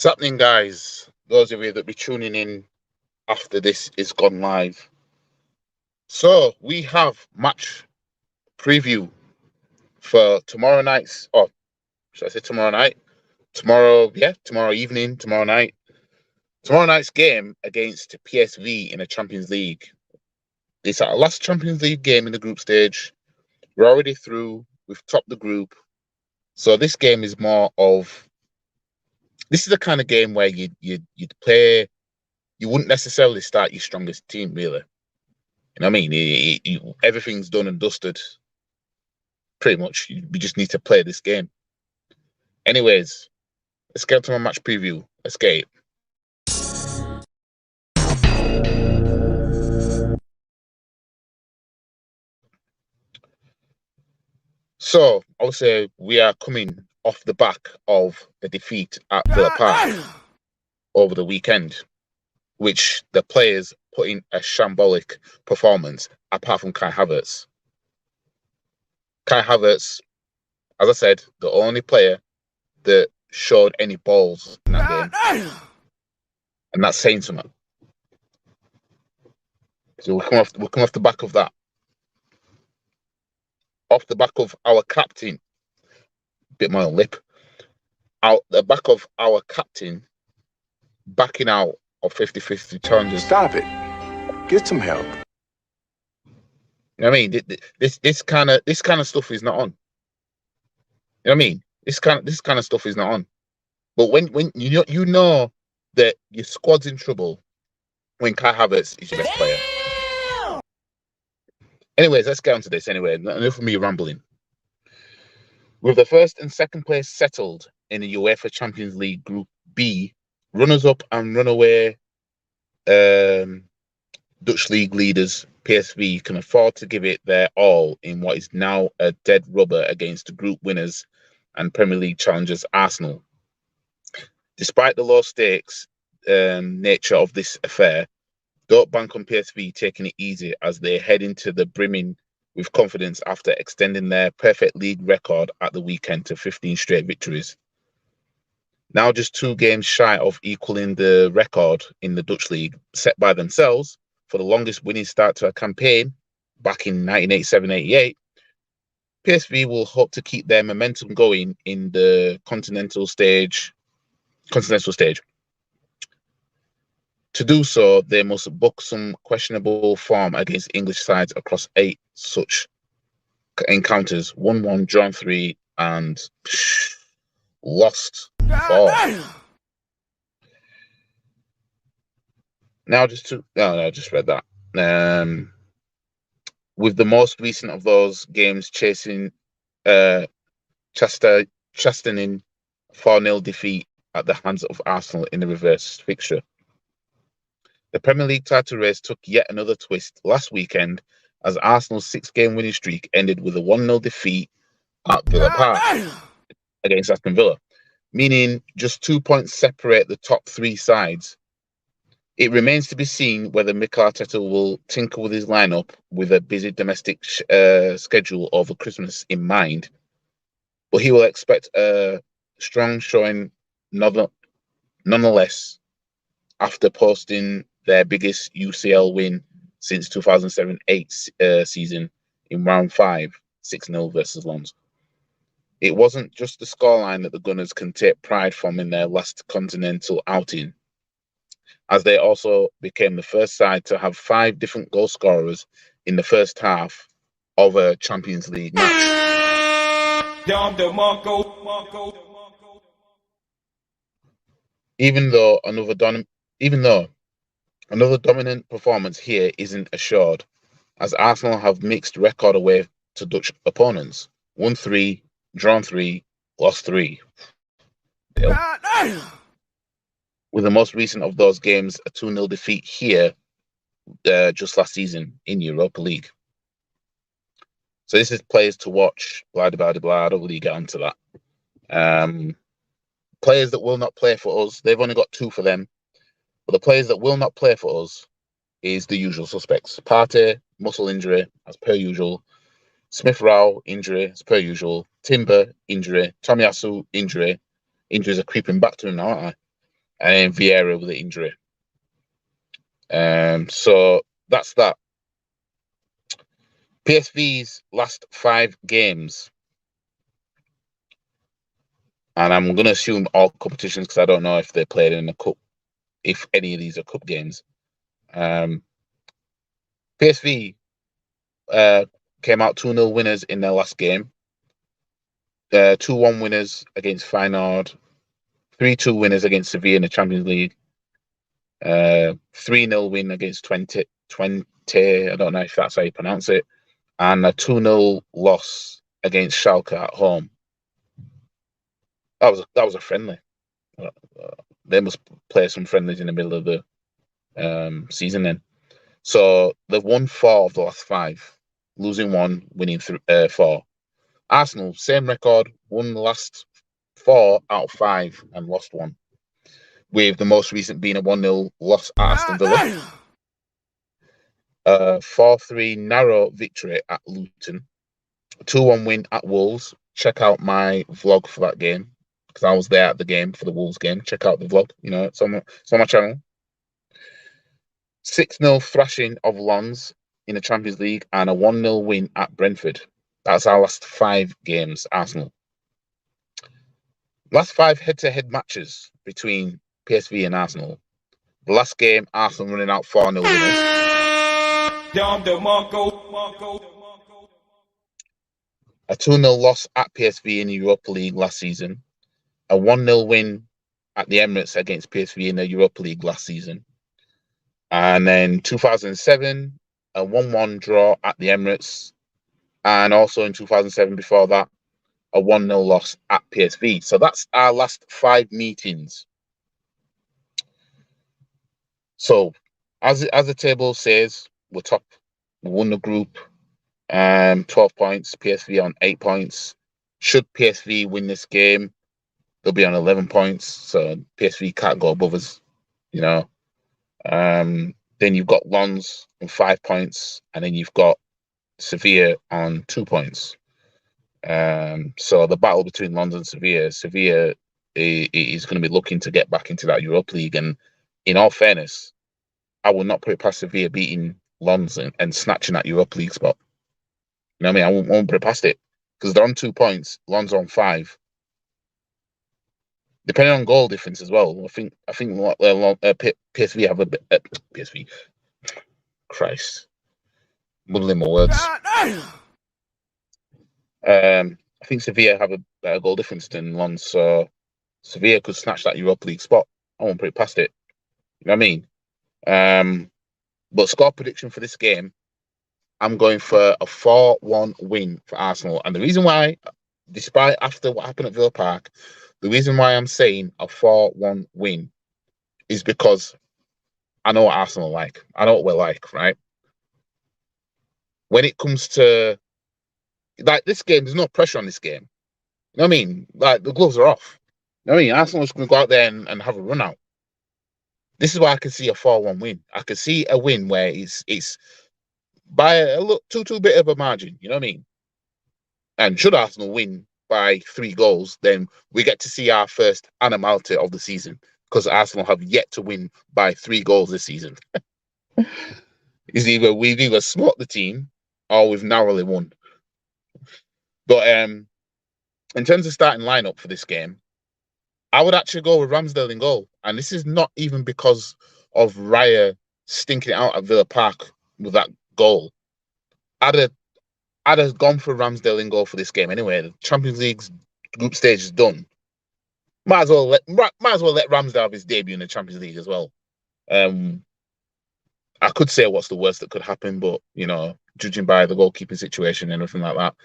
happening, guys? Those of you that be tuning in after this is gone live. So we have match preview for tomorrow night's, or should I say tomorrow night? Tomorrow evening, tomorrow night. Tomorrow night's game against PSV in a Champions League. It's our last Champions League game in the group stage. We're already through. We've topped the group. So this game is this is the kind of game where you'd play. You wouldn't necessarily start your strongest team, really. You know what I mean? Everything's done and dusted. Pretty much. We just need to play this game. Anyways, let's get to my match preview. Let's get it. So, I would say we are coming off the back of the defeat at Villa Park over the weekend, which the players put in a shambolic performance, apart from Kai Havertz. Kai Havertz, as I said, the only player that showed any balls in that game. And that's saying something. So we'll come off the back of that. Off the back of our captain, bit more lip, out the back of our captain backing out of 50-50 challenges. Stop it. Get some help. You know what I mean? This kind of stuff is not on. You know what I mean? This kind of stuff is not on. But when you know that your squad's in trouble when Kai Havertz is your best player. Anyways, let's get on to this anyway. Enough of me rambling. With the first and second place settled in the UEFA Champions League Group B, runners-up and runaway Dutch league leaders PSV can afford to give it their all in what is now a dead rubber against the group winners and Premier League challengers Arsenal. Despite the low stakes nature of this affair, don't bank on PSV taking it easy as they head into the brimming with confidence after extending their perfect league record at the weekend to 15 straight victories. Now just 2 games shy of equaling the record in the Dutch league set by themselves for the longest winning start to a campaign back in 1987-88, PSV will hope to keep their momentum going in the continental stage. To do so, they must book some questionable form against English sides across 8 such encounters: 1-1, drawn 3, and lost 4. I just read that. With the most recent of those games chastening 4-0 defeat at the hands of Arsenal in the reverse fixture. The Premier League title race took yet another twist last weekend as Arsenal's 6-game winning streak ended with a 1-0 defeat at Villa Park against Aston Villa, meaning just 2 points separate the top 3 sides. It remains to be seen whether Mikel Arteta will tinker with his lineup with a busy domestic schedule over Christmas in mind, but he will expect a strong showing nonetheless after posting their biggest UCL win since 2007-8 season in round 5, 6-0 versus Lens. It wasn't just the scoreline that the Gunners can take pride from in their last continental outing, as they also became the first side to have 5 different goal scorers in the first half of a Champions League match. Even though another dominant performance here isn't assured, as Arsenal have mixed record away to Dutch opponents: 1-3, drawn 3, lost 3. With the most recent of those games a 2-0 defeat here just last season in Europa League. So this is players to watch. Blah, blah, blah, blah. I don't really get onto that. Players that will not play for us, they've only got 2 for them. But the players that will not play for us is the usual suspects. Partey, muscle injury, as per usual. Smith-Rowe, injury, as per usual. Timber, injury. Tomiyasu, injury. Injuries are creeping back to him now, aren't they? and then Vieira with the injury. So that's that. PSV's last 5 games, and I'm going to assume all competitions because I don't know if they played in a cup, if any of these are cup games. PSV came out 2-0 winners in their last game, 2-1 winners against Feyenoord, 3-2 winners against Sevilla in the Champions League, 3-0 win against Twente, I don't know if that's how you pronounce it, and a 2-0 loss against Schalke at home. That was a friendly. They must play some friendlies in the middle of the season then. So they've won 4 of the last 5, losing 1, winning 4. Arsenal, same record, won the last 4 out of 5 and lost 1, with the most recent being a 1-0 loss at Aston Villa. 4-3 narrow victory at Luton. 2-1 win at Wolves. Check out my vlog for that game because I was there at the game for the Wolves game. Check out the vlog. It's on my channel. 6-0 thrashing of Lens in the Champions League and a 1-0 win at Brentford. That's our last 5 games, Arsenal. Last 5 head-to-head matches between PSV and Arsenal. The last game, Arsenal running out 4-0 winners. A 2-0 loss at PSV in the Europa League last season. A 1-0 win at the Emirates against PSV in the Europa League last season. And then 2007, a 1-1 draw at the Emirates. And also in 2007, before that, a 1-0 loss at PSV. So that's our last 5 meetings. So as the table says, we're top. We won the group. 12 points. PSV on 8 points. Should PSV win this game, they'll be on 11 points. So PSV can't go above us, Then you've got Lens on 5 points, and then you've got Sevilla on 2 points. So the battle between Lens and Sevilla is going to be looking to get back into that Europa League. And in all fairness, I would not put it past Sevilla beating Lens and snatching that Europa League spot. You know what I mean? I won't put it past it because they're on 2 points. Lens on 5. Depending on goal difference as well, I think PSV have a bit. PSV, Christ, muddling my words. I think Sevilla have a better goal difference than Lens, so Sevilla could snatch that Europa League spot. I won't put it past it. You know what I mean? But score prediction for this game, I'm going for a 4-1 win for Arsenal. And the reason why, despite after what happened at Villa Park, the reason why I'm saying a 4-1 win is because I know what Arsenal are like. I know what we're like, right? When it comes to this game, there's no pressure on this game. You know what I mean? Like, the gloves are off. You know what I mean? Arsenal's going to go out there and have a run out. This is why I can see a 4-1 win. I can see a win where it's by a little too bit of a margin. You know what I mean? And should Arsenal win by 3 goals, then we get to see our first animality of the season because Arsenal have yet to win by 3 goals this season. It's either we've smoked the team or we've narrowly won. But in terms of starting lineup for this game, I would actually go with Ramsdale in goal. And this is not even because of Raya stinking it out at Villa Park with that goal. I'd have gone for Ramsdale in goal for this game anyway. The Champions League's group stage is done. Might as well let Ramsdale have his debut in the Champions League as well. I could say what's the worst that could happen, but judging by the goalkeeping situation and everything like that,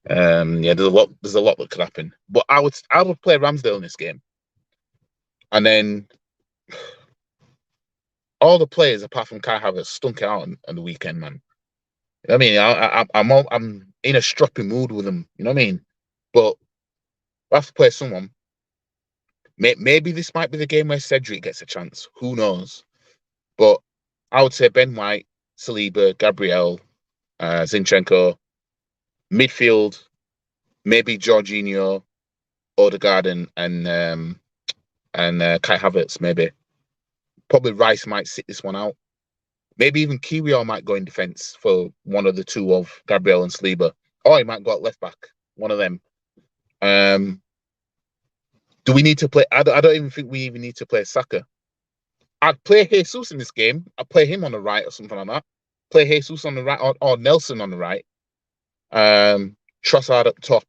there's a lot that could happen. But I would play Ramsdale in this game, and then all the players apart from Kai Havertz stunk it out on the weekend, man. I mean, I'm in a stroppy mood with them. You know what I mean? But I have to play someone. Maybe this might be the game where Cedric gets a chance. Who knows? But I would say Ben White, Saliba, Gabriel, Zinchenko, midfield, maybe Jorginho, Odegaard, and and Kai Havertz maybe. Probably Rice might sit this one out. Maybe even Kiwior might go in defence for one of the two of Gabriel and Saliba. Or he might go at left back. One of them. Do we need to play? I don't even think we even need to play Saka. I'd play Jesus in this game. I'd play him on the right or something like that. Play Jesus on the right or Nelson on the right. Trossard up top.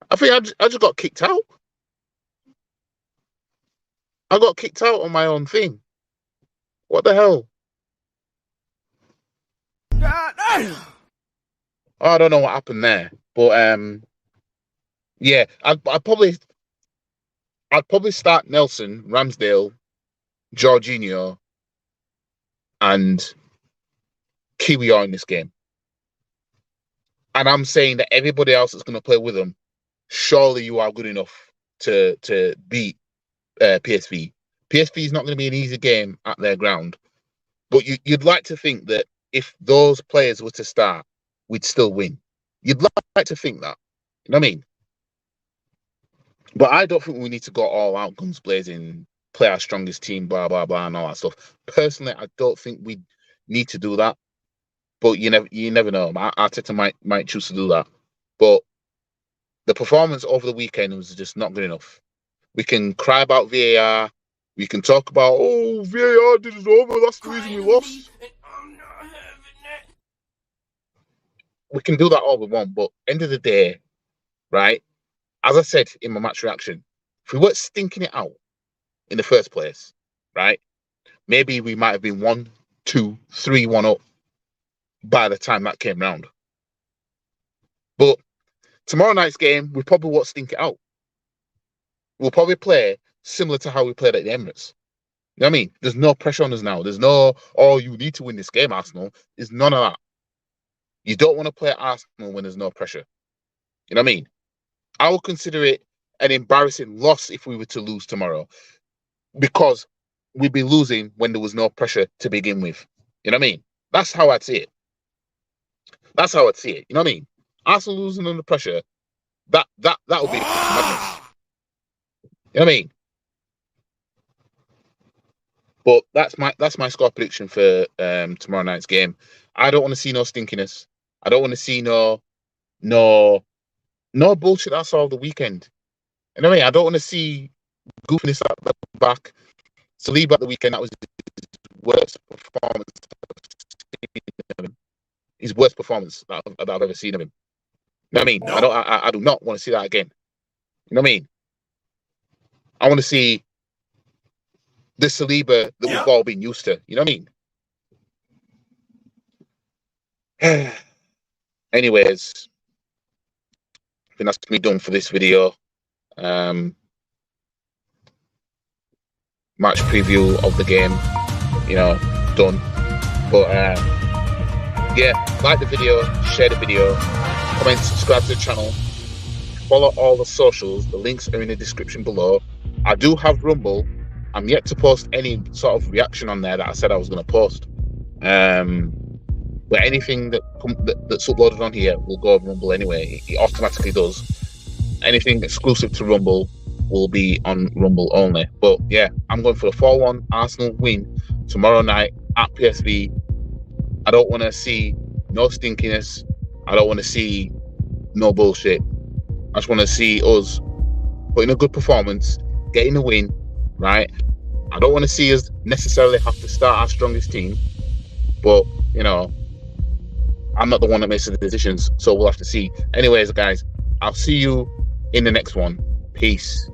I think I just got kicked out. I got kicked out on my own thing. What the hell? God damn. Oh, I don't know what happened there, but yeah, I'd probably start Nelson, Ramsdale, Jorginho, and Kiwior in this game. And I'm saying that everybody else that's going to play with them, surely you are good enough to beat PSV. PSV is not going to be an easy game at their ground, but you'd like to think that if those players were to start, we'd still win. You'd like to think that. You know what I mean? But I don't think we need to go all out, guns blazing, play our strongest team, blah, blah, blah, and all that stuff. Personally, I don't think we need to do that. But you never know. Arteta might choose to do that. But the performance over the weekend was just not good enough. We can cry about VAR. We can talk about, oh, VAR did us over. That's the reason we lost. We can do that all we want. But end of the day, right? As I said in my match reaction, if we weren't stinking it out in the first place, right? Maybe we might have been 1, 2, 3, 1 up by the time that came round. But tomorrow night's game, we probably won't stink it out. We'll probably play similar to how we played at the Emirates. You know what I mean? There's no pressure on us now. There's no, oh, you need to win this game, Arsenal. There's none of that. You don't want to play at Arsenal when there's no pressure. You know what I mean? I would consider it an embarrassing loss if we were to lose tomorrow, because we'd be losing when there was no pressure to begin with. You know what I mean? That's how I'd see it. That's how I'd see it. You know what I mean? Arsenal losing under pressure, that would be madness. You know what I mean? But that's my score prediction for tomorrow night's game. I don't want to see no stinkiness. I don't want to see no bullshit I saw the weekend. You know what I mean? I don't want to see goofiness at the back. Saliba at the weekend, that was his worst performance. His worst performance that I've ever seen of him. You know what I mean? No. I do not want to see that again. You know what I mean? I want to see the Saliba that we've all been used to. You know what I mean? Anyways, I think that's me done for this video. Match preview of the game, done. But yeah, like the video, share the video, comment, subscribe to the channel, follow all the socials. The links are in the description below. I do have Rumble. I'm yet to post any sort of reaction on there that I said I was going to post. But anything that's uploaded on here will go on Rumble anyway. It automatically does. Anything exclusive to Rumble will be on Rumble only. But yeah, I'm going for the 4-1 Arsenal win tomorrow night at PSV. I don't want to see no stinkiness. I don't want to see no bullshit. I just want to see us putting a good performance, getting a win, right? I don't want to see us necessarily have to start our strongest team, but I'm not the one that makes the decisions, so we'll have to see. Anyways, guys, I'll see you in the next one. Peace.